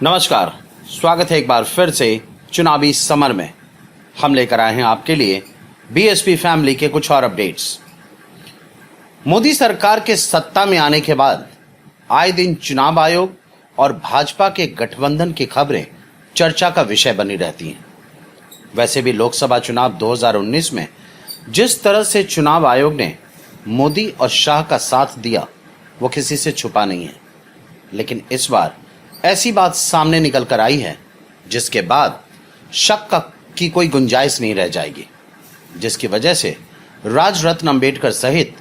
नमस्कार, स्वागत है एक बार फिर से चुनावी समर में। हम लेकर आए हैं आपके लिए बीएसपी फैमिली के कुछ और अपडेट्स। मोदी सरकार के सत्ता में आने के बाद आए दिन चुनाव आयोग और भाजपा के गठबंधन की खबरें चर्चा का विषय बनी रहती हैं। वैसे भी लोकसभा चुनाव 2019 में जिस तरह से चुनाव आयोग ने मोदी और शाह का साथ दिया वो किसी से छुपा नहीं है, लेकिन इस बार ऐसी बात सामने निकल कर आई है जिसके बाद शक की कोई गुंजाइश नहीं रह जाएगी, जिसकी वजह से राजरत्न अंबेडकर सहित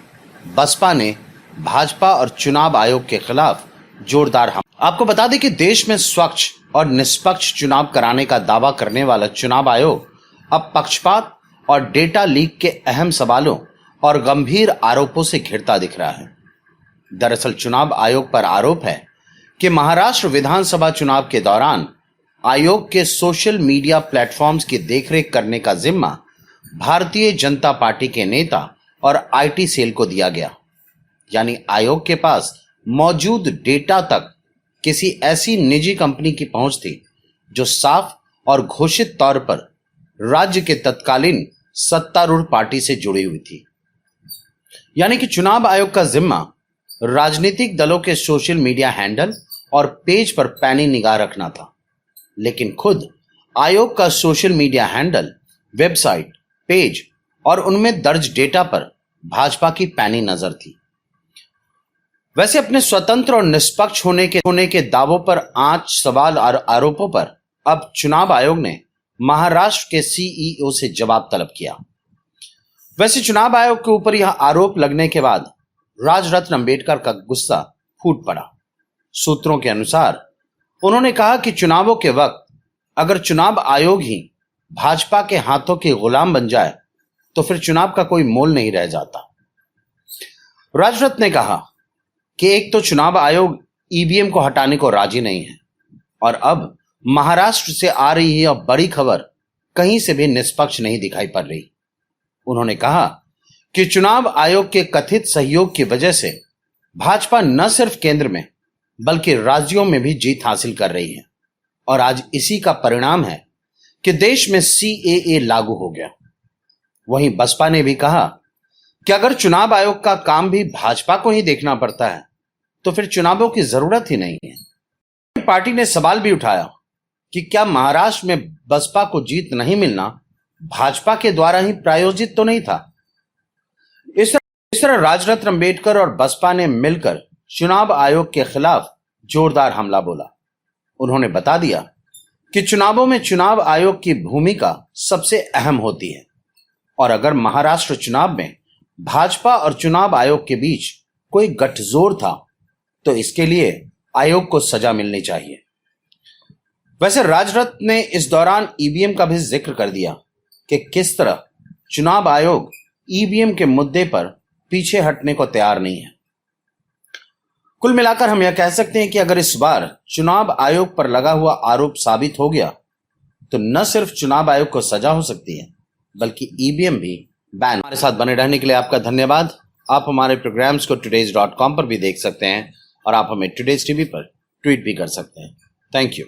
बसपा ने भाजपा और चुनाव आयोग के खिलाफ जोरदार हमला। आपको बता दें कि देश में स्वच्छ और निष्पक्ष चुनाव कराने का दावा करने वाला चुनाव आयोग अब पक्षपात और डेटा लीक के अहम सवालों और गंभीर आरोपों से घिरता दिख रहा है। दरअसल चुनाव आयोग पर आरोप है कि महाराष्ट्र विधानसभा चुनाव के दौरान आयोग के सोशल मीडिया प्लेटफॉर्म्स की देखरेख करने का जिम्मा भारतीय जनता पार्टी के नेता और आईटी सेल को दिया गया। यानी आयोग के पास मौजूद डेटा तक किसी ऐसी निजी कंपनी की पहुंच थी जो साफ और घोषित तौर पर राज्य के तत्कालीन सत्तारूढ़ पार्टी से जुड़ी हुई थी। यानी कि चुनाव आयोग का जिम्मा राजनीतिक दलों के सोशल मीडिया हैंडल और पेज पर पैनी निगाह रखना था, लेकिन खुद आयोग का social media handle, website, page और उनमें दर्ज डेटा पर भाजपा की पैनी नजर थी। वैसे अपने स्वतंत्र और निष्पक्ष होने के दावों पर आंच, सवाल और आरोपों पर अब चुनाव आयोग ने महाराष्ट्र के सीईओ से जवाब तलब किया। वैसे चुनाव आयोग के ऊपर यह आरोप लगने के बाद राजरत्न अंबेडकर का गुस्सा फूट पड़ा। सूत्रों के अनुसार उन्होंने कहा कि चुनावों के वक्त अगर चुनाव आयोग ही भाजपा के हाथों के गुलाम बन जाए तो फिर चुनाव का कोई मोल नहीं रह जाता। राजरत्न ने कहा कि एक तो चुनाव आयोग ईवीएम को हटाने को राजी नहीं है और अब महाराष्ट्र से आ रही है और बड़ी खबर कहीं से भी निष्पक्ष नहीं दिखाई पड़ रही। उन्होंने कहा कि चुनाव आयोग के कथित सहयोग की वजह से भाजपा न सिर्फ केंद्र में बल्कि राज्यों में भी जीत हासिल कर रही है और आज इसी का परिणाम है कि देश में सीएए लागू हो गया। वहीं बसपा ने भी कहा कि अगर चुनाव आयोग का काम भी भाजपा को ही देखना पड़ता है तो फिर चुनावों की जरूरत ही नहीं है। पार्टी ने सवाल भी उठाया कि क्या महाराष्ट्र में बसपा को जीत नहीं मिलना भाजपा के द्वारा ही प्रायोजित तो नहीं था। इस तरह राजरत्न अंबेडकर और बसपा ने मिलकर चुनाव आयोग के खिलाफ जोरदार हमला बोला। उन्होंने बता दिया कि चुनावों में चुनाव आयोग की भूमिका सबसे अहम होती है और अगर महाराष्ट्र चुनाव में भाजपा और चुनाव आयोग के बीच कोई गठजोड़ था तो इसके लिए आयोग को सजा मिलनी चाहिए। वैसे राजरत्न ने इस दौरान ईवीएम का भी जिक्र कर दिया कि किस तरह चुनाव आयोग ईवीएम के मुद्दे पर पीछे हटने को तैयार नहीं है। कुल मिलाकर हम यह कह सकते हैं कि अगर इस बार चुनाव आयोग पर लगा हुआ आरोप साबित हो गया तो न सिर्फ चुनाव आयोग को सजा हो सकती है बल्कि ईवीएम भी बैन। हमारे साथ बने रहने के लिए आपका धन्यवाद। आप हमारे प्रोग्राम्स को today's.com पर भी देख सकते हैं और आप हमें टुडेज टीवी पर ट्वीट भी कर सकते हैं। Thank you.